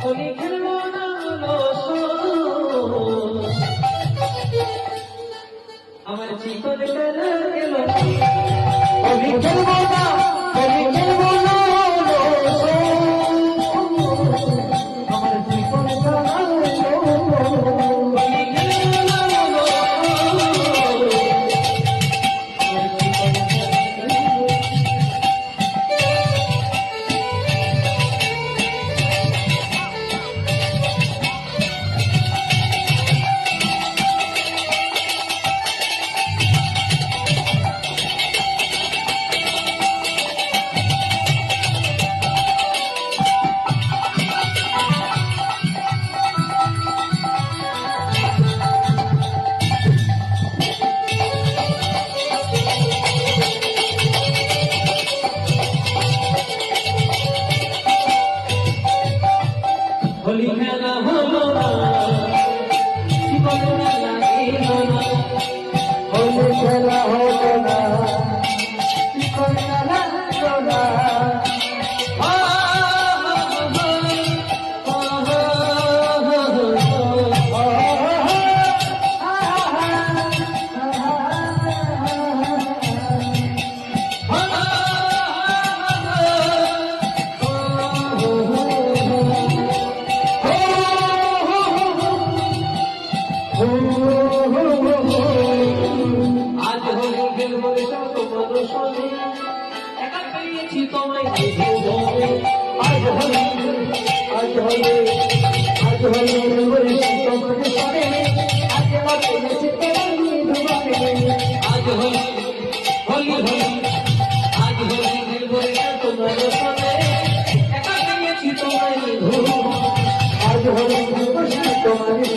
होली खेलबो ना আমার জীবন কালা গেল होली खेलबो ना আমার জীবন কালা होली खेला हलो ना जीवन लागिल ना होली खेला हलो ना जीवन लागिल ना आज होली खेलबो তোমার সঙ্গে একা পেয়েছি তোমায় आज होली खेलबो তোমার সঙ্গে একা পেয়েছি आज होली खेलबो তোমার সঙ্গে একা পেয়েছি তোমায় आज होली खेलबो তোমার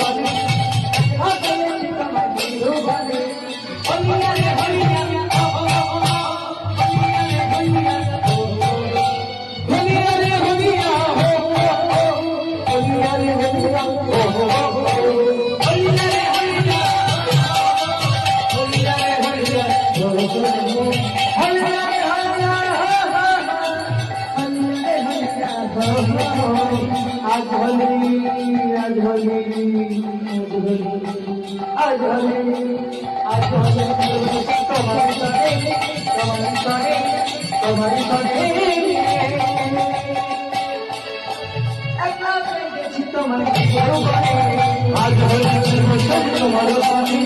সঙ্গে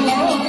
তোমার